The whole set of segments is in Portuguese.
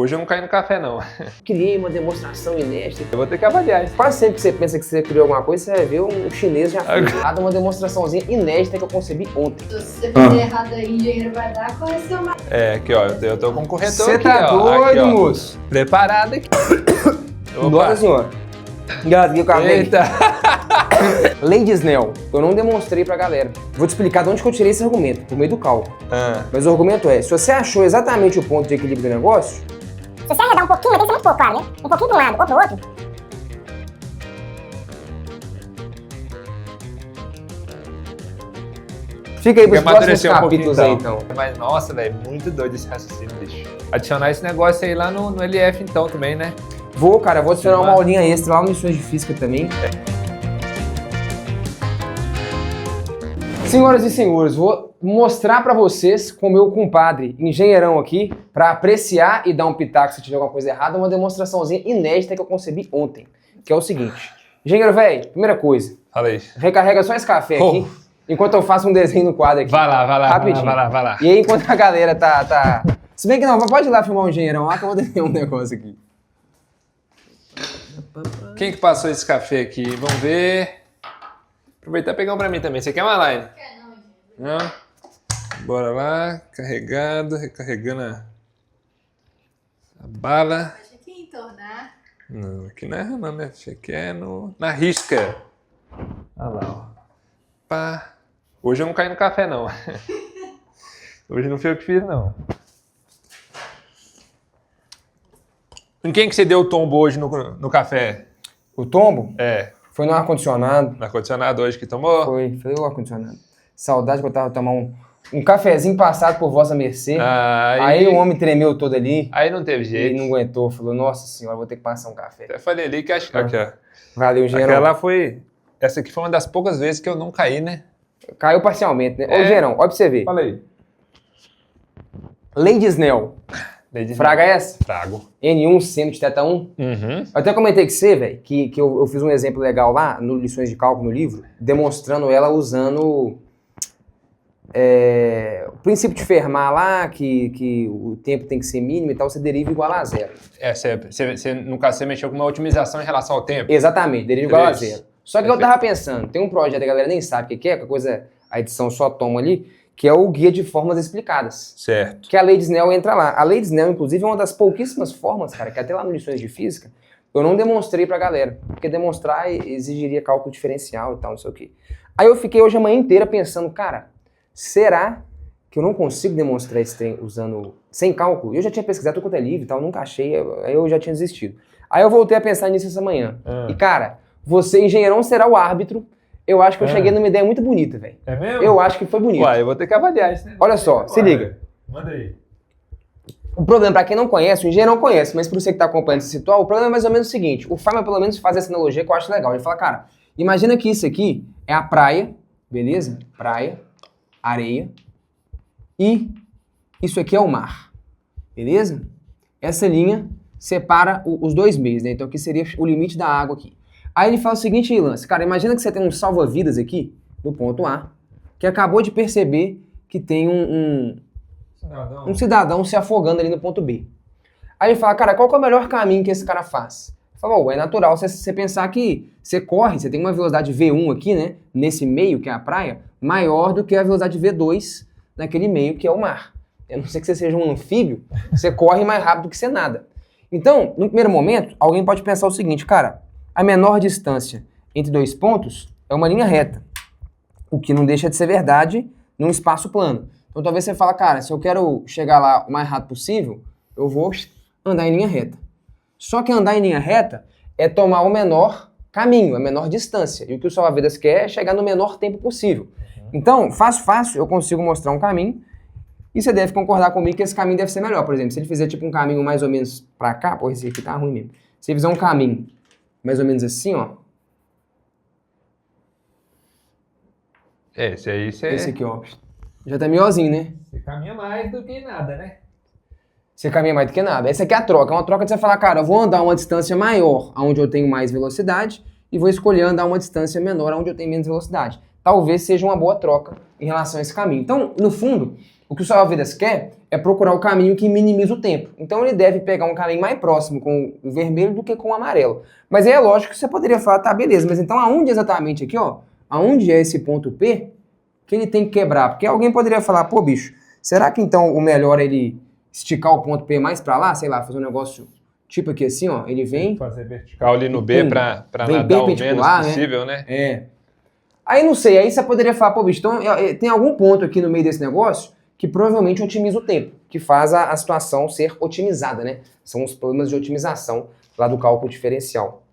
Hoje eu não caí no café, não. Criei uma demonstração inédita. Eu vou ter que avaliar isso. Quase sempre que você pensa que você criou alguma coisa, você vai ver um chinês já fez. Uma demonstraçãozinha inédita que eu concebi ontem. Se você fizer errado aí, engenheiro vai dar, qual é o seu mais? É, aqui ó, eu tô com um corretor Você aqui, tá ó. doido, Aqui, ó. moço? Preparado aqui. Nossa senhora. Engasguei o cabelo. Eita. Lei de Snell, eu não demonstrei pra galera. Vou te explicar de onde que eu tirei esse argumento, por meio do cálculo. Mas o argumento é, se você achou exatamente o ponto de equilíbrio do negócio... Se você arredar um pouquinho, mas tem que ser muito pouco, claro, né? Um pouquinho para um lado ou pro outro. Fica aí pros próximos Amadurecer um capítulos aí, então. Mas, nossa, velho, muito doido esse raciocínio, bicho. Adicionar esse negócio aí lá no LF, então, também, né? Vou, cara, vou adicionar uma aulinha extra lá no Lições de Física também. Senhoras e senhores, vou mostrar pra vocês com o meu compadre engenheirão aqui, pra apreciar e dar um pitaco se tiver alguma coisa errada, uma demonstraçãozinha inédita que eu concebi ontem, que é o seguinte. Engenheiro velho, primeira coisa, Fala aí. recarrega só esse café aqui, enquanto eu faço um desenho no quadro aqui. Vai lá, Rapidinho. vai lá. E aí, enquanto a galera tá... Se bem que não, pode ir lá filmar o engenheirão lá que eu vou desenhar um negócio aqui. Quem que passou esse café aqui? Vamos ver. Aproveitar e pegar um pra mim também. Você quer uma line? Quer não, gente. Não? Bora lá. Carregando, recarregando a bala. Acho que entornar. Não, aqui não é não, minha filha. Aqui é na risca. Olha lá, ó. Pá. Hoje eu não caí no café, não. Hoje não foi eu que fiz, não. Em quem que você deu o tombo hoje no café? O tombo É. foi no ar-condicionado. No ar-condicionado hoje que tomou? Foi o ar-condicionado. Saudade que eu tava tomando um cafezinho passado por vossa mercê. Aí o homem tremeu todo ali. Aí não teve E jeito. não aguentou. Falou, nossa senhora, vou ter que passar um café. Até falei ali que acho que... Aqui, ó. Valeu, engenheirão. Aquela foi... Essa aqui foi uma das poucas vezes que eu não caí, né? Caiu parcialmente, né? Ô, É. engenheirão, olha pra você ver. Fala aí. Lei de Snell. Fraga essa? Trago. N1 seno de θ1. Uhum. Eu até comentei com você, velho, que eu fiz um exemplo legal lá, no Lições de Cálculo no livro, demonstrando ela usando o princípio de Fermat lá, que o tempo tem que ser mínimo e tal, você deriva igual a zero. É, no caso, você mexeu com uma otimização em relação ao tempo. Exatamente, deriva igual a Isso. zero. Só que eu tava pensando, tem um projeto, a galera nem sabe o que é, que a coisa, a edição só toma ali, que é o Guia de Fórmulas Explicadas. Certo. Que a Lei de Snell entra lá. A Lei de Snell, inclusive, é uma das pouquíssimas formas, cara, que até lá no Lições de Física, eu não demonstrei pra galera. Porque demonstrar exigiria cálculo diferencial e tal, não sei o quê. Aí eu fiquei hoje a manhã inteira pensando, cara, será que eu não consigo demonstrar esse trem usando, sem cálculo? Eu já tinha pesquisado tudo quanto é livre e tal, nunca achei, aí eu já tinha desistido. Aí eu voltei a pensar nisso essa manhã. E, cara, você, engenheirão, será o árbitro. Eu acho que eu cheguei numa ideia muito bonita, velho. É mesmo? Eu acho que foi bonito. Uai, eu vou ter que avaliar isso, né? Olha só, se liga. Manda aí. O problema, pra quem não conhece, o engenheiro não conhece, mas pra você que tá acompanhando esse ritual, o problema é mais ou menos o seguinte, o Feynman pelo menos faz essa analogia que eu acho legal. Ele fala, cara, imagina que isso aqui é a praia, beleza? Praia, areia, e isso aqui é o mar, beleza? Essa linha separa os dois meios, né? Então aqui seria o limite da água aqui. Aí ele fala o seguinte lance, cara, imagina que você tem um salva-vidas aqui, no ponto A, que acabou de perceber que tem um cidadão se afogando ali no ponto B. Aí ele fala, cara, qual que é o melhor caminho que esse cara faz? Ele fala, é natural você pensar que você corre, você tem uma velocidade V1 aqui, né, nesse meio, que é a praia, maior do que a velocidade V2 naquele meio, que é o mar. A não ser que você seja um anfíbio, você corre mais rápido que você nada. Então, no primeiro momento, alguém pode pensar o seguinte, cara, a menor distância entre dois pontos é uma linha reta, o que não deixa de ser verdade num espaço plano. Então talvez você fala, cara, se eu quero chegar lá o mais rápido possível, eu vou andar em linha reta. Só que andar em linha reta é tomar o menor caminho, a menor distância. E o que o salva-vidas quer é chegar no menor tempo possível. Então, fácil, eu consigo mostrar um caminho e você deve concordar comigo que esse caminho deve ser melhor. Por exemplo, se ele fizer tipo um caminho mais ou menos pra cá, pô, esse aqui tá ruim mesmo. Se ele fizer um caminho mais ou menos assim, ó. Esse aí você... Esse aqui, ó. Já tá melhorzinho, né? Você caminha mais do que nada, né? Você caminha mais do que nada. Essa aqui é a troca. É uma troca de você falar, cara, eu vou andar uma distância maior, onde eu tenho mais velocidade, e vou escolher andar uma distância menor, onde eu tenho menos velocidade. Talvez seja uma boa troca em relação a esse caminho. Então, no fundo, O que o salva-vidas quer é procurar o caminho que minimiza o tempo. Então ele deve pegar um caminho mais próximo com o vermelho do que com o amarelo. Mas aí é lógico que você poderia falar, tá, beleza, mas então aonde exatamente aqui, ó, aonde é esse ponto P que ele tem que quebrar? Porque alguém poderia falar, pô, bicho, será que então o melhor é ele esticar o ponto P mais pra lá, sei lá, fazer um negócio tipo aqui assim, ó, ele vem... Fazer vertical ali no B pra vem nadar o menos perpendicular, né? possível, né? É. Aí não sei, aí você poderia falar, pô, bicho, então tem algum ponto aqui no meio desse negócio que provavelmente otimiza o tempo, que faz a situação ser otimizada, né? São os problemas de otimização lá do cálculo diferencial.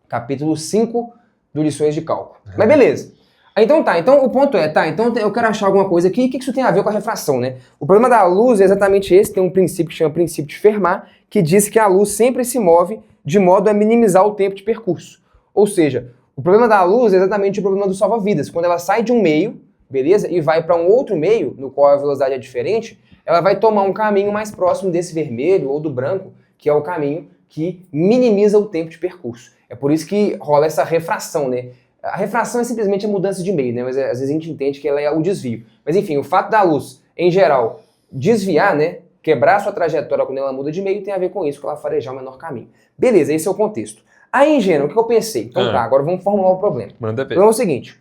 Capítulo 5 do Lições de Cálculo. Mas beleza. Aí, então tá, então o ponto é, tá, então eu quero achar alguma coisa aqui, o que isso tem a ver com a refração, né? O problema da luz é exatamente esse, tem um princípio que chama princípio de Fermat, que diz que a luz sempre se move de modo a minimizar o tempo de percurso. Ou seja, o problema da luz é exatamente o problema do salva-vidas. Quando ela sai de um meio, beleza, e vai para um outro meio, no qual a velocidade é diferente, ela vai tomar um caminho mais próximo desse vermelho ou do branco, que é o caminho que minimiza o tempo de percurso. É por isso que rola essa refração, né? A refração é simplesmente a mudança de meio, né? Mas às vezes a gente entende que ela é o desvio. Mas enfim, o fato da luz, em geral, desviar, né? Quebrar sua trajetória quando ela muda de meio tem a ver com isso, com ela farejar o menor caminho. Beleza, esse é o contexto. Aí, ingênuo, o que eu pensei? Então tá, agora vamos formular o problema. Manda O ver. problema é o seguinte.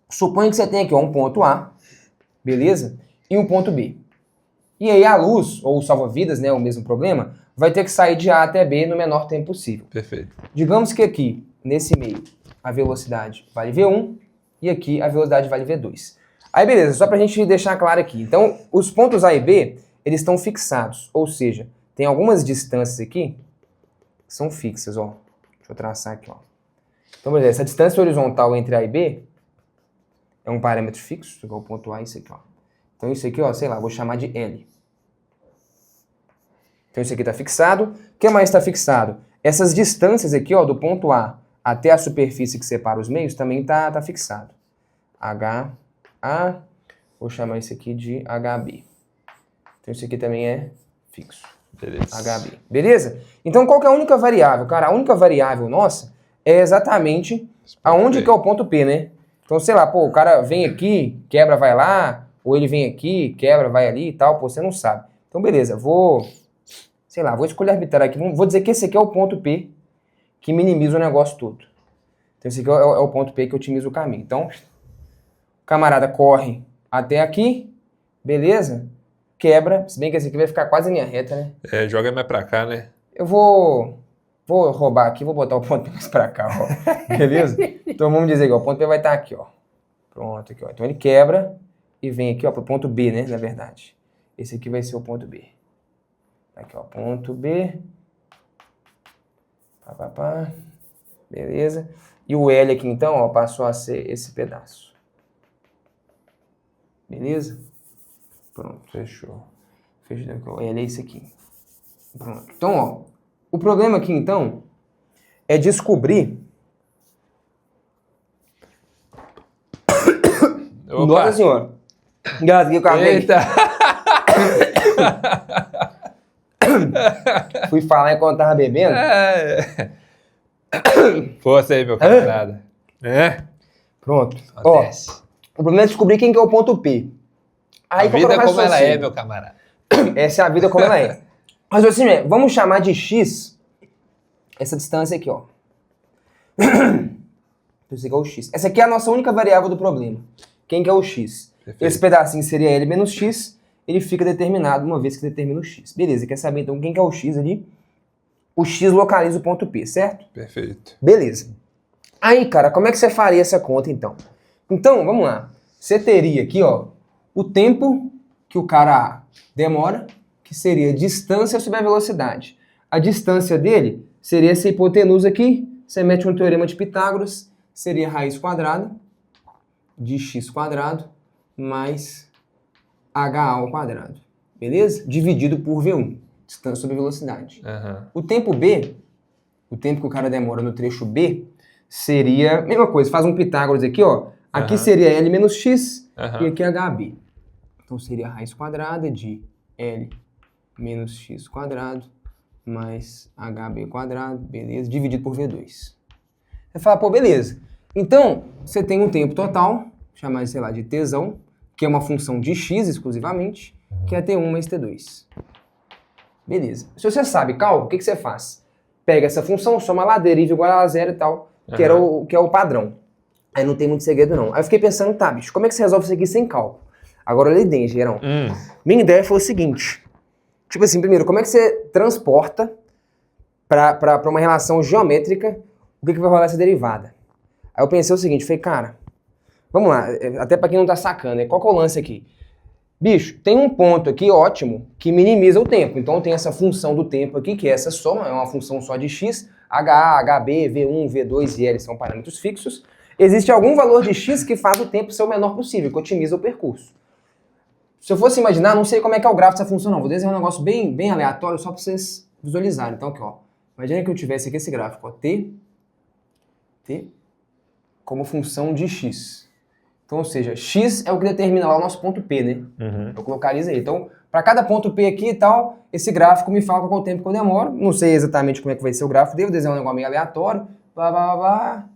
Suponha que você tem aqui ó, um ponto A, beleza? E um ponto B. E aí a luz, ou o salva-vidas, né, o mesmo problema, vai ter que sair de A até B no menor tempo possível. Perfeito. Digamos que aqui, nesse meio, a velocidade vale V1 e aqui a velocidade vale V2. Aí beleza, só pra gente deixar claro aqui. Então, os pontos A e B, eles estão fixados. Ou seja, tem algumas distâncias aqui que são fixas, ó. Deixa eu traçar aqui, ó. Então, beleza, essa distância horizontal entre A e B é um parâmetro fixo, igual o ponto A e isso aqui, ó. Então isso aqui, ó, sei lá, vou chamar de L. Então isso aqui tá fixado. O que mais tá fixado? Essas distâncias aqui, ó, do ponto A até a superfície que separa os meios, também tá fixado. HA, vou chamar isso aqui de HB. Então isso aqui também é fixo. Beleza. HB. Beleza? Então qual que é a única variável? Cara, a única variável nossa é exatamente aonde que é o ponto P, né? Então, sei lá, pô, o cara vem aqui, quebra, vai lá, ou ele vem aqui, quebra, vai ali e tal, pô, você não sabe. Então, beleza, vou escolher arbitrar aqui, vou dizer que esse aqui é o ponto P que minimiza o negócio todo. Então, esse aqui é o ponto P que otimiza o caminho. Então, o camarada corre até aqui, beleza, quebra, se bem que esse aqui vai ficar quase em linha reta, né? É, joga mais pra cá, né? Eu vou roubar aqui, vou botar o ponto P mais pra cá, ó. Beleza? Então vamos dizer que ó, o ponto P vai estar aqui, ó. Pronto, aqui, ó. Então ele quebra e vem aqui, ó, pro ponto B, né, na verdade. Esse aqui vai ser o ponto B. Aqui, ó, ponto B. Pá. Beleza? E o L aqui, então, ó, passou a ser esse pedaço. Beleza? Pronto. Fechou. Fechou aqui, ó. L é esse aqui. Pronto. Então, ó. O problema aqui, então, é descobrir... Opa. Nossa senhora. Engasguei o cabelo. Eita! Fui falar enquanto tava bebendo. É. Força aí, meu camarada. É? Pronto. Acontece. Ó, o problema é descobrir quem que é o ponto P. Aí, A vida qual que é como ela é, raciocínio? meu camarada. Essa é a vida como ela é. Mas assim, vamos chamar de X essa distância aqui, ó. Esse aqui é o X. Essa aqui é a nossa única variável do problema. Quem que é o X? Perfeito. Esse pedacinho seria L menos X, ele fica determinado uma vez que determina o X. Beleza, quer saber então quem que é o X ali? O X localiza o ponto P, certo? Perfeito. Beleza. Aí, cara, como é que você faria essa conta então? Então, vamos lá. Você teria aqui, ó, o tempo que o cara demora, que seria a distância sobre a velocidade. A distância dele seria essa hipotenusa aqui, você mete um teorema de Pitágoras, seria raiz quadrada de x quadrado mais h ao quadrado, beleza? Dividido por V1, distância sobre velocidade. Uhum. O tempo B, o tempo que o cara demora no trecho B, seria, mesma coisa, faz um Pitágoras aqui, ó, aqui seria L menos X e aqui HB. Então seria a raiz quadrada de L menos X quadrado mais HB quadrado, beleza, dividido por V2. Você fala, pô, beleza. Então, você tem um tempo total, chamar, sei lá, de Tsão, que é uma função de x exclusivamente, que é T1 mais T2. Beleza. Se você sabe cálculo, o que você faz? Pega essa função, soma lá, deriva igual a zero e tal, que é o padrão. Aí não tem muito segredo não. Aí eu fiquei pensando, tá, bicho, como é que você resolve isso aqui sem cálculo? Agora olha bem, Gerão. Minha ideia foi o seguinte. Tipo assim, primeiro, como é que você transporta para uma relação geométrica o que vai rolar essa derivada? Aí eu pensei o seguinte, falei, cara, vamos lá, até para quem não tá sacando, né? Qual que é o lance aqui? Bicho, tem um ponto aqui ótimo que minimiza o tempo. Então tem essa função do tempo aqui, que é essa soma, é uma função só de x, HA, HB, V1, V2 e L são parâmetros fixos. Existe algum valor de x que faz o tempo ser o menor possível, que otimiza o percurso. Se eu fosse imaginar, não sei como é que é o gráfico dessa função não, vou desenhar um negócio bem aleatório só para vocês visualizarem. Então aqui, ó, imagina que eu tivesse aqui esse gráfico, ó, T como função de x. Então, ou seja, x é o que determina lá o nosso ponto P, né? Eu colocaria aí. Então, para cada ponto P aqui e tal, esse gráfico me fala qual é o tempo que eu demoro. Não sei exatamente como é que vai ser o gráfico, devo desenhar um negócio meio aleatório, blá, blá, blá.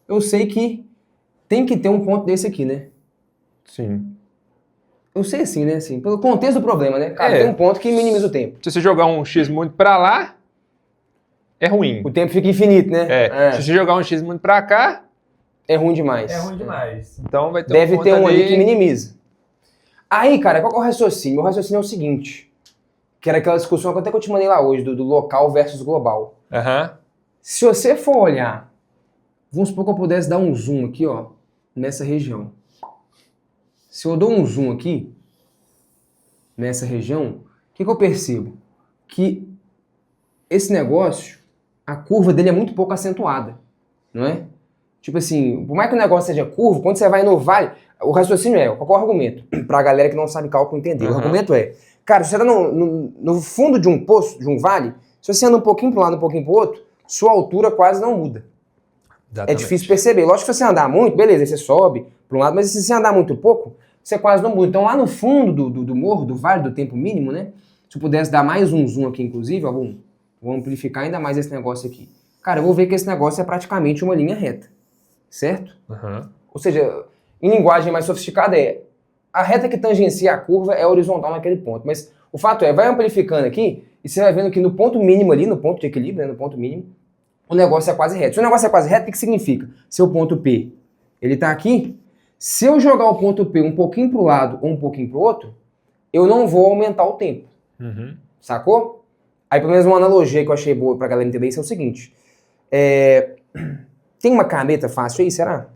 Eu sei que tem que ter um ponto desse aqui, né? Sim. Eu sei assim, né? Assim, pelo contexto do problema, né? Cara, tem um ponto que minimiza o tempo. Se você jogar um x muito pra lá, é ruim. O tempo fica infinito, né? Se você jogar um x muito pra cá, é ruim demais. é ruim demais. Então vai ter Deve ponto ter um ali que minimiza. Aí, cara, qual que é o raciocínio? O raciocínio é o seguinte, que era aquela discussão que até que eu te mandei lá hoje, do local versus global. Se você for olhar, vamos supor que eu pudesse dar um zoom aqui, ó, nessa região. Se eu dou um zoom aqui, nessa região, o que eu percebo? Que esse negócio, a curva dele é muito pouco acentuada, não é? Tipo assim, por mais que o negócio seja curvo, quando você vai no vale, o raciocínio é, qual é o argumento? Pra galera que não sabe cálculo entender. O argumento é, cara, se você tá no fundo de um poço, de um vale, se você anda um pouquinho para um lado, um pouquinho para o outro, sua altura quase não muda. Exatamente. É difícil perceber. Lógico que se você andar muito, beleza, aí você sobe para um lado, mas se você andar muito pouco, você quase não muda. Então lá no fundo do morro, do vale, do tempo mínimo, né? Se eu pudesse dar mais um zoom aqui, inclusive, ó, vou amplificar ainda mais esse negócio aqui. Cara, eu vou ver que esse negócio é praticamente uma linha reta. Certo? Ou seja, em linguagem mais sofisticada a reta que tangencia a curva é horizontal naquele ponto. Mas o fato é, vai amplificando aqui e você vai vendo que no ponto mínimo ali, no ponto de equilíbrio, né, no ponto mínimo, o negócio é quase reto. Se o negócio é quase reto, o que significa? Seu ponto P, ele tá aqui. Se eu jogar o ponto P um pouquinho para o lado ou um pouquinho para o outro, eu não vou aumentar o tempo. Sacou? Aí, pelo menos uma analogia que eu achei boa pra galera entender isso é o seguinte. Tem uma caneta fácil aí, será?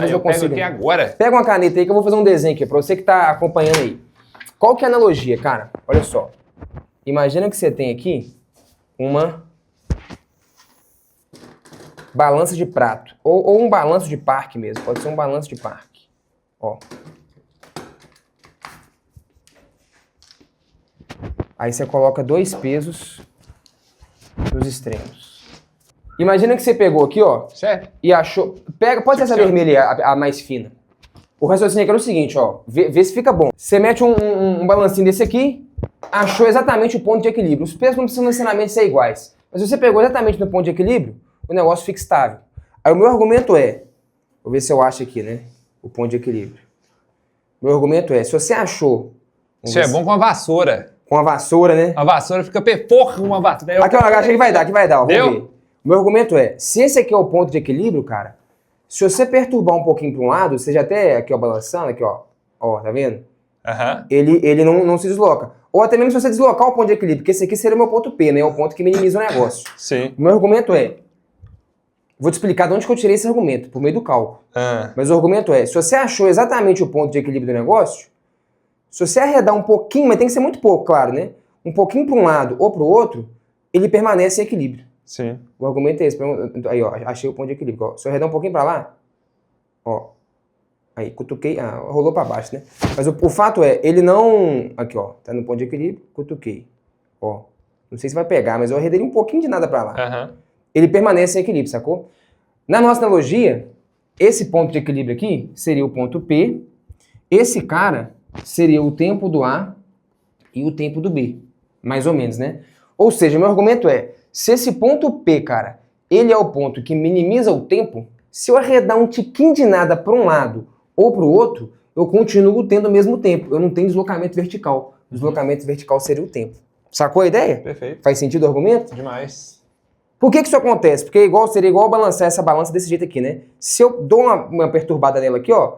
Eu pego aqui agora. Pega uma caneta aí que eu vou fazer um desenho aqui, pra você que tá acompanhando aí. Qual que é a analogia, cara? Olha só. Imagina que você tem aqui uma balança de prato. Ou um balanço de parque mesmo. Pode ser um balanço de parque. Ó. Aí você coloca dois pesos nos extremos. Imagina que você pegou aqui, ó, certo, e achou... Pode ser essa vermelha, a mais fina. O raciocínio aqui era o seguinte, ó, vê se fica bom. Você mete um balancinho desse aqui, achou exatamente o ponto de equilíbrio. Os pesos não precisam necessariamente ser iguais. Mas se você pegou exatamente no ponto de equilíbrio, o negócio fica estável. Aí o meu argumento é... Vou ver se eu acho aqui, né? O ponto de equilíbrio. Meu argumento é, se você achou... Isso é bom com a vassoura. Com a vassoura, né? A vassoura fica porra com uma vassoura. Aqui, ó, acho que vai dar, ó, vamos ver. O meu argumento é, se esse aqui é o ponto de equilíbrio, cara, se você perturbar um pouquinho para um lado, seja até aqui, ó, balançando, aqui, ó, tá vendo? Ele não se desloca. Ou até mesmo se você deslocar o ponto de equilíbrio, porque esse aqui seria o meu ponto P, né? É o ponto que minimiza o negócio. Sim. O meu argumento é, vou te explicar de onde que eu tirei esse argumento, por meio do cálculo. Mas o argumento é, se você achou exatamente o ponto de equilíbrio do negócio, se você arredar um pouquinho, mas tem que ser muito pouco, claro, né? Um pouquinho para um lado ou para o outro, ele permanece em equilíbrio. Sim. O argumento é esse. Aí, ó, achei o ponto de equilíbrio. Ó, se eu arredar um pouquinho para lá, ó, aí, cutuquei, rolou para baixo, né? Mas o fato é, ele não... Aqui, ó, tá no ponto de equilíbrio, cutuquei. Ó, não sei se vai pegar, mas eu arredei um pouquinho de nada para lá. Ele permanece em equilíbrio, sacou? Na nossa analogia, esse ponto de equilíbrio aqui seria o ponto P, esse cara seria o tempo do A e o tempo do B, mais ou menos, né? Ou seja, meu argumento é, se esse ponto P, cara, ele é o ponto que minimiza o tempo, se eu arredar um tiquinho de nada para um lado ou para o outro, eu continuo tendo o mesmo tempo. Eu não tenho deslocamento vertical. O deslocamento vertical seria o tempo. Sacou a ideia? Perfeito. Faz sentido o argumento? Demais. Por que isso acontece? Porque seria igual balançar essa balança desse jeito aqui, né? Se eu dou uma perturbada nela aqui, ó,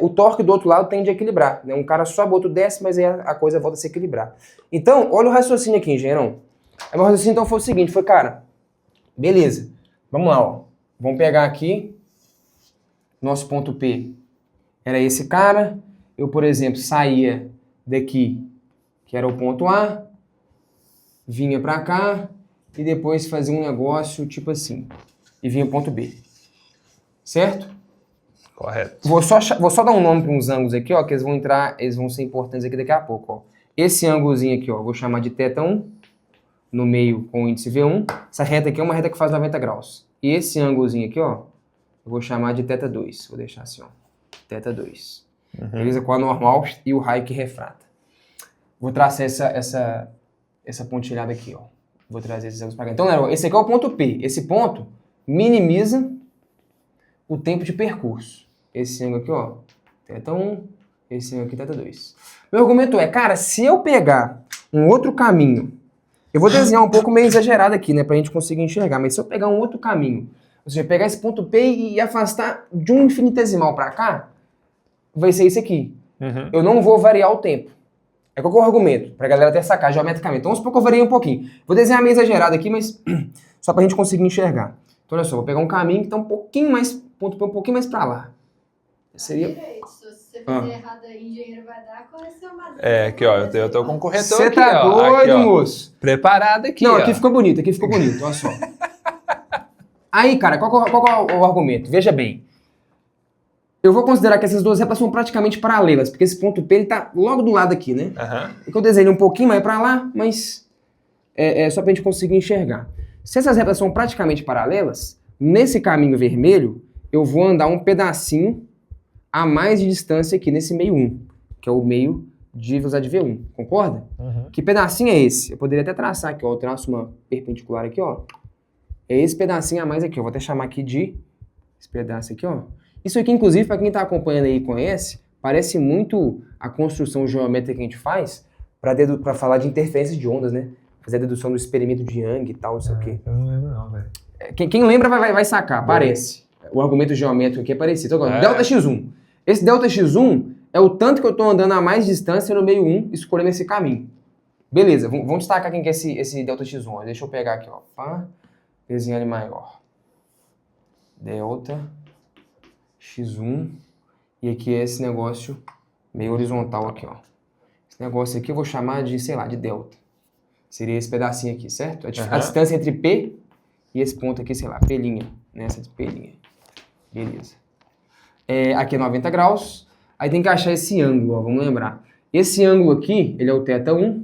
o torque do outro lado tende a equilibrar. Né? Um cara sobe, o outro desce, mas aí a coisa volta a se equilibrar. Então, olha o raciocínio aqui, engenheirão. O meu raciocínio então foi o seguinte, cara, beleza, vamos lá, ó. Vamos pegar aqui, nosso ponto P era esse cara. Eu, por exemplo, saía daqui, que era o ponto A, vinha pra cá e depois fazia um negócio tipo assim, e vinha o ponto B. Certo? Correto. Vou só dar um nome para uns ângulos aqui, ó, que eles vão ser importantes aqui daqui a pouco, ó. Esse ângulozinho aqui, ó, vou chamar de θ1, no meio com o índice V1. Essa reta aqui é uma reta que faz 90 graus. E esse ângulozinho aqui, ó, eu vou chamar de θ2. Vou deixar assim, ó, θ2. Beleza? Com a normal e o raio que refrata. Vou traçar essa pontilhada aqui, ó. Vou trazer esses ângulos para cá. Então, galera, esse aqui é o ponto P. Esse ponto minimiza o tempo de percurso. Esse ângulo aqui, ó, θ1, esse ângulo aqui, θ2. Meu argumento é, cara, se eu pegar um outro caminho, eu vou desenhar um pouco meio exagerado aqui, né, pra gente conseguir enxergar, mas se eu pegar um outro caminho, ou seja, pegar esse ponto P e afastar de um infinitesimal pra cá, vai ser isso aqui. Eu não vou variar o tempo. Qual que é o argumento? Pra galera até sacar geometricamente. Então, vamos supor que eu variei um pouquinho. Vou desenhar meio exagerado aqui, mas só pra gente conseguir enxergar. Então, olha só, vou pegar um caminho que tá um pouquinho mais, ponto P um pouquinho mais pra lá. Seria... Se você fizer errado aí, engenheiro vai dar, qual é o seu madeira? Aqui, ó, eu tô com o corretor Você aqui, tá ó. doido, Aqui, ó. moço? Preparado aqui, Não, ó. aqui ficou bonito, olha só. Aí, cara, qual é o argumento? Veja bem. Eu vou considerar que essas duas retas são praticamente paralelas, porque esse ponto P ele tá logo do lado aqui, né? Eu desenhei um pouquinho mais pra lá, mas é só pra gente conseguir enxergar. Se essas retas são praticamente paralelas, nesse caminho vermelho, eu vou andar um pedacinho a mais de distância aqui nesse meio 1, que é o meio de velocidade V1, concorda? Que pedacinho é esse? Eu poderia até traçar aqui, ó, eu traço uma perpendicular aqui, ó. É esse pedacinho a mais aqui, eu vou até chamar aqui de esse pedaço aqui, ó. Isso aqui, inclusive, para quem tá acompanhando aí e conhece, parece muito a construção geométrica que a gente faz para falar de interferência de ondas, né? Fazer a dedução do experimento de Young e tal, não sei o quê. Eu não lembro não, velho. Quem lembra vai sacar, parece. O argumento geométrico aqui é parecido. Então, delta x1. Esse delta x1 é o tanto que eu tô andando a mais distância no meio 1, escolhendo esse caminho. Beleza, vamos destacar quem que é esse delta x1. Ó. Deixa eu pegar aqui, ó. Pá, desenhar ele maior. Delta x1. E aqui é esse negócio meio horizontal aqui, ó. Esse negócio aqui eu vou chamar de, sei lá, de delta. Seria esse pedacinho aqui, certo? A distância entre P e esse ponto aqui, sei lá, P', né? Essa de P'. Beleza. Aqui é 90 graus. Aí tem que achar esse ângulo, ó, vamos lembrar. Esse ângulo aqui, ele é o θ1.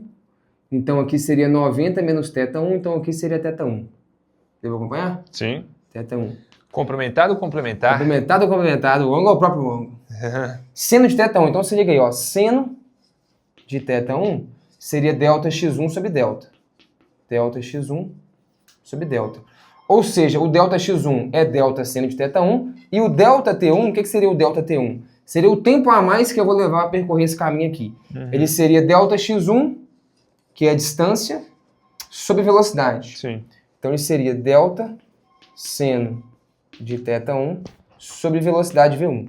Então aqui seria 90 menos θ1, então aqui seria θ1. Deu pra acompanhar? Sim. θ1. Complementado ou complementar? Complementado ou complementado? O ângulo é o próprio ângulo. Seno de θ1. Então se liga aí, ó. Seno de θ1 seria delta x1 sobre delta. Delta x1 sobre delta. Ou seja, o delta x1 é delta seno de θ1 e o delta t1, o que seria o delta t1? Seria o tempo a mais que eu vou levar a percorrer esse caminho aqui. Ele seria delta x1, que é a distância, sobre velocidade. Sim. Então ele seria delta seno de θ1 sobre velocidade v1.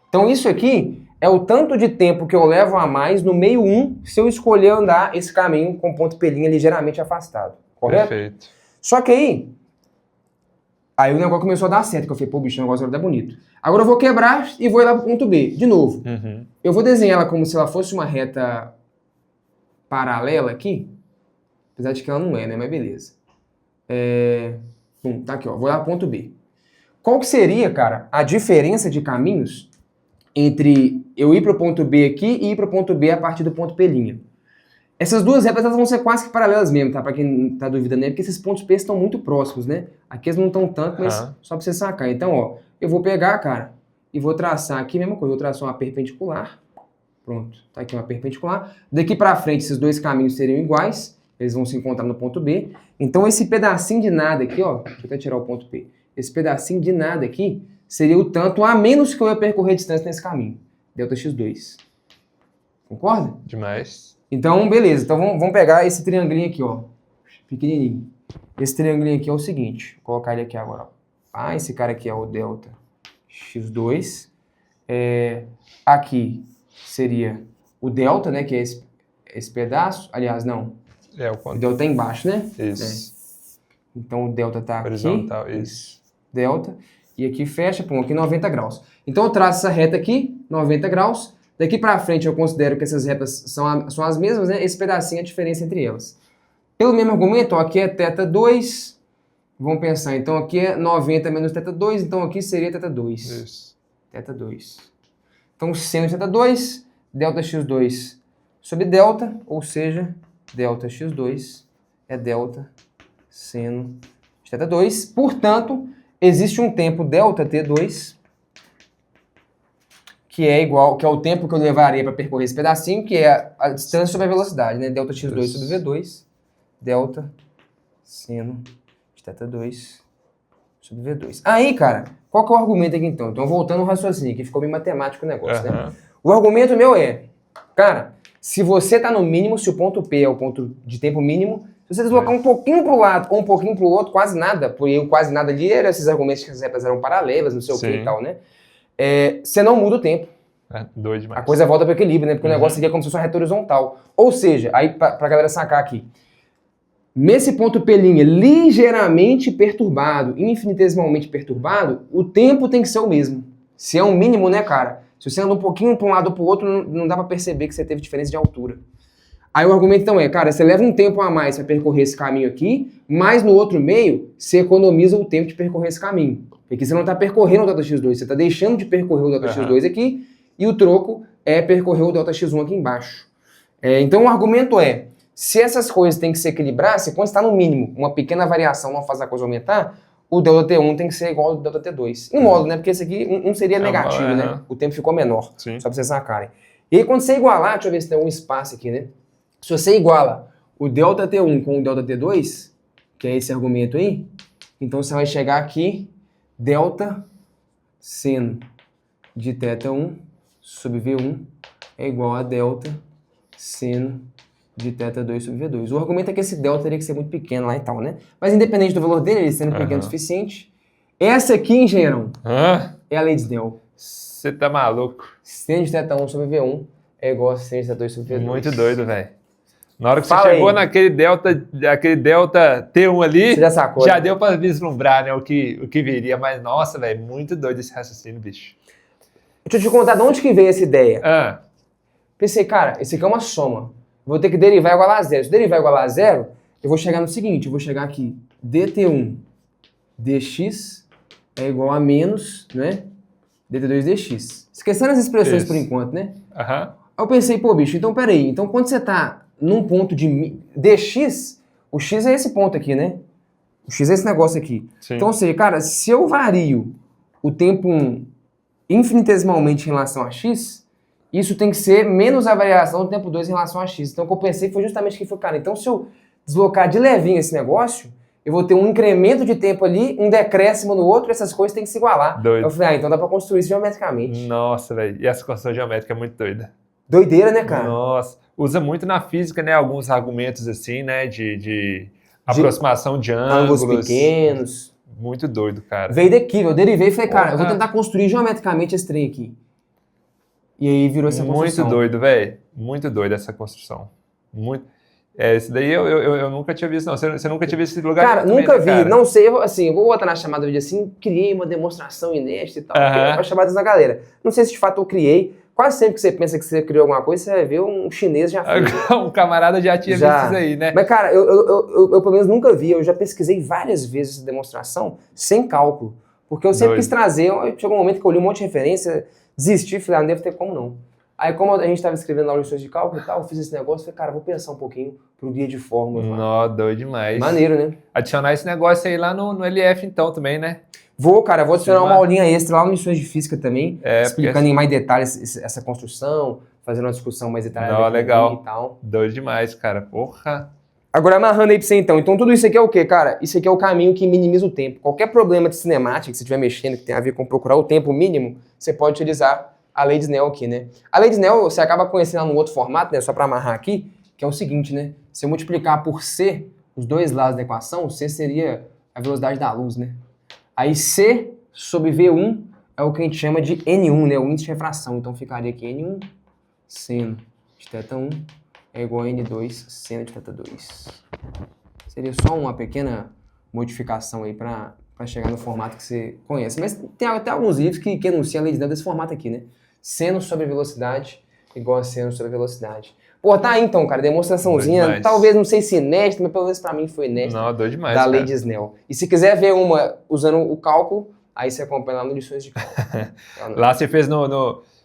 Então isso aqui é o tanto de tempo que eu levo a mais no meio 1 se eu escolher andar esse caminho com ponto P' ligeiramente afastado. Correto? Perfeito. Só que aí o negócio começou a dar certo, que eu falei, pô, bicho, o negócio vai dar bonito. Agora eu vou quebrar e vou ir lá pro ponto B, de novo. Eu vou desenhar ela como se ela fosse uma reta paralela aqui, apesar de que ela não é, né, mas beleza. Tá aqui, ó, vou lá pro ponto B. Qual que seria, cara, a diferença de caminhos entre eu ir pro ponto B aqui e ir pro ponto B a partir do ponto P'? Essas duas retas elas vão ser quase que paralelas mesmo, tá? Pra quem tá duvidando, porque esses pontos P estão muito próximos, né? Aqui eles não estão tanto, mas só pra você sacar. Então, ó, eu vou pegar, cara, e vou traçar aqui a mesma coisa. Vou traçar uma perpendicular. Pronto, tá aqui uma perpendicular. Daqui pra frente, esses dois caminhos seriam iguais. Eles vão se encontrar no ponto B. Então, esse pedacinho de nada aqui, ó, deixa eu até tirar o ponto P. Esse pedacinho de nada aqui seria o tanto a menos que eu ia percorrer a distância nesse caminho. delta x2. Concorda? Demais. Então, beleza. Então, vamos pegar esse triangulinho aqui, ó. Pequenininho. Esse triangulinho aqui é o seguinte. Vou colocar ele aqui agora, ó. Ah, esse cara aqui é o delta x2. Aqui seria o delta, né? Que é esse pedaço. Aliás, não. O delta é embaixo, né? Isso. Então, o delta tá aqui. Horizontal, isso. Delta. E aqui fecha, pum, aqui 90 graus. Então, eu traço essa reta aqui, 90 graus. Daqui para frente, eu considero que essas retas são as mesmas, né? Esse pedacinho é a diferença entre elas. Pelo mesmo argumento, ó, aqui é θ2. Vamos pensar, então aqui é 90 menos θ2, então aqui seria θ2. Isso. θ2. Então, seno de θ2, delta x2 sobre delta, ou seja, delta x2 é delta seno de θ2. Portanto, existe um tempo delta t2, que é o tempo que eu levaria para percorrer esse pedacinho, que é a distância sobre a velocidade, né? Delta x2 sobre v2, delta seno de θ2 sobre v2. Aí, cara, qual que é o argumento aqui então? Então, voltando ao raciocínio, que ficou bem matemático o negócio, né? O argumento meu é, cara, se você tá no mínimo, se o ponto P é o ponto de tempo mínimo, se você deslocar um pouquinho para o lado ou um pouquinho para o outro, quase nada, porque o quase nada ali era esses argumentos que as retas eram paralelas, não sei o que e tal, né? Você não muda o tempo. Doido demais. A coisa volta para o equilíbrio, né? Porque o negócio aqui é como se fosse uma reta horizontal. Ou seja, aí pra galera sacar aqui, nesse ponto P' ligeiramente perturbado, infinitesimalmente perturbado, o tempo tem que ser o mesmo. Se é um mínimo, né, cara? Se você anda um pouquinho para um lado ou para o outro, não dá para perceber que você teve diferença de altura. Aí o argumento então é, cara, você leva um tempo a mais para percorrer esse caminho aqui, mas no outro meio, você economiza o tempo de percorrer esse caminho. Porque você não está percorrendo o delta x2, você está deixando de percorrer o delta x2 aqui, e o troco é percorrer o delta x1 aqui embaixo. Então o argumento é, se essas coisas têm que se equilibrar, se quando está no mínimo, uma pequena variação não faz a coisa aumentar, o delta t1 tem que ser igual ao delta t2. Em modo, né? Porque esse aqui um seria negativo, né? O tempo ficou menor, só para vocês sacarem. E aí quando você igualar, deixa eu ver se tem algum espaço aqui, né? Se você iguala o delta t1 com o delta t2, que é esse argumento aí, então você vai chegar aqui, delta seno de θ1 sobre v1 é igual a delta seno de θ2 sobre v2. O argumento é que esse delta teria que ser muito pequeno lá e tal, né? Mas independente do valor dele, ele sendo pequeno o suficiente, essa aqui, engenheirão, é a lei de Snell. Você tá maluco? Seno de θ1 sobre v1 é igual a seno de θ2 sobre v2. Muito doido, velho. Na hora que você chegou naquele delta T1 ali, você já sacou, já né? deu pra vislumbrar, né, o que viria. Mas, nossa, velho, muito doido esse raciocínio, bicho. Deixa eu te contar de onde que veio essa ideia. Pensei, cara, esse aqui é uma soma. Vou ter que derivar igual a zero. Se derivar igual a zero, eu vou chegar no seguinte, eu vou chegar aqui, dt1 dx é igual a menos, né, dt2 dx. Esquecendo as expressões por enquanto, né? Aí eu pensei, pô, bicho, então peraí, então quando você tá num ponto de dx, o x é esse ponto aqui, né? O x é esse negócio aqui. Sim. Então, ou seja, cara, se eu vario o tempo 1 infinitesimalmente em relação a x, isso tem que ser menos a variação do tempo 2 em relação a x. Então, o que eu pensei foi justamente que foi, cara, então se eu deslocar de levinho esse negócio, eu vou ter um incremento de tempo ali, um decréscimo no outro, essas coisas têm que se igualar. Doido. Eu falei, então dá pra construir isso geometricamente. Nossa, velho. E essa construção geométrica é muito doida. Doideira, né, cara? Nossa. Usa muito na física, né, alguns argumentos assim, né, de aproximação de ângulos pequenos. Muito doido, cara. Veio daqui, eu derivei e falei, cara, eu vou tentar construir geometricamente esse trem aqui. E aí virou essa construção. Muito doido, velho. Muito doido essa construção. Muito. Esse daí eu nunca tinha visto, não. Você nunca tinha visto esse lugar? Cara, também, nunca né, vi. cara? Não sei, eu vou botar na chamada do vídeo assim, criei uma demonstração inédita e tal, para chamar da galera. Não sei se de fato eu criei. Quase sempre que você pensa que você criou alguma coisa, você vai ver um chinês já fez. Um camarada já tinha visto isso aí, né? Mas, cara, eu pelo menos nunca vi. Eu já pesquisei várias vezes essa demonstração sem cálculo. Porque eu sempre quis trazer. Chegou um momento que eu li um monte de referência, desisti, falei, não deve ter como não. Aí, como a gente estava escrevendo lições de cálculo e tal, eu fiz esse negócio, falei, cara, vou pensar um pouquinho pro guia de fórmulas. Nó, doido demais. Maneiro, né? Adicionar esse negócio aí lá no LF então também, né? Vou adicionar uma aulinha extra lá no Lições de Física também, explicando porque... em mais detalhes essa construção, fazendo uma discussão mais detalhada legal. E tal. Doido demais, cara. Porra. Agora, amarrando aí pra você então. Então, tudo isso aqui é o quê, cara? Isso aqui é o caminho que minimiza o tempo. Qualquer problema de cinemática que você estiver mexendo, que tem a ver com procurar o tempo mínimo, você pode utilizar a lei de Snell aqui, né? A lei de Snell você acaba conhecendo no outro formato, né? Só para amarrar aqui, que é o seguinte, né? Se eu multiplicar por C, os dois lados da equação, C seria a velocidade da luz, né? Aí C sobre V1 é o que a gente chama de N1, né? O índice de refração. Então ficaria aqui N1 seno de θ1 é igual a N2 seno de θ2. Seria só uma pequena modificação aí para chegar no formato que você conhece. Mas tem até alguns livros que enunciam a lei de Snell desse formato aqui, né? Seno sobre velocidade igual a seno sobre velocidade. Pô, tá aí então, cara, demonstraçãozinha, talvez, não sei se inédita, mas pelo menos pra mim foi inédita. Não, doido demais, da lei cara. de Snell. E se quiser ver uma usando o cálculo, aí você acompanha lá no Lições de Cálculo. Lá você fez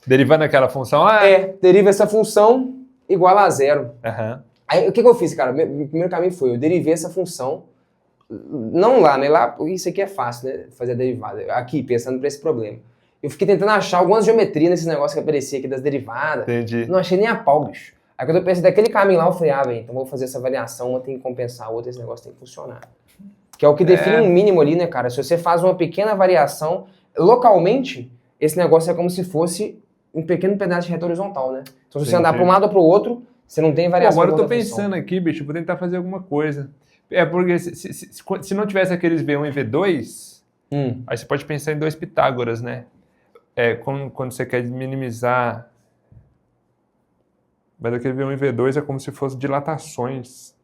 derivando aquela função lá? Deriva essa função igual a zero. Aham. Aí o que eu fiz, cara? O primeiro caminho foi, eu derivei essa função, não lá, né? Lá, isso aqui é fácil, né? Fazer a derivada. Aqui, pensando pra esse problema. Eu fiquei tentando achar algumas geometrias nesses negócios que aparecia aqui das derivadas. Entendi. Não achei nem a pau, bicho. Aí quando eu pensei daquele caminho lá, eu falei, velho, então vou fazer essa variação, uma tem que compensar a outra, esse negócio tem que funcionar. Que é o que define um mínimo ali, né, cara? Se você faz uma pequena variação, localmente, esse negócio é como se fosse um pequeno pedaço de reta horizontal, né? Então se você andar para um lado ou para o outro, você não tem variação. Agora eu tô pensando aqui, bicho, vou tentar fazer alguma coisa. Porque se não tivesse aqueles V1 e V2, aí você pode pensar em dois Pitágoras, né? Quando você quer minimizar... Mas aquele V1 e V2 é como se fosse dilatações.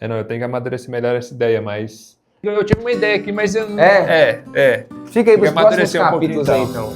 Não, eu tenho que amadurecer melhor essa ideia, mas... Eu tive uma ideia aqui, mas eu não... Fica aí pros próximos capítulos aí, então.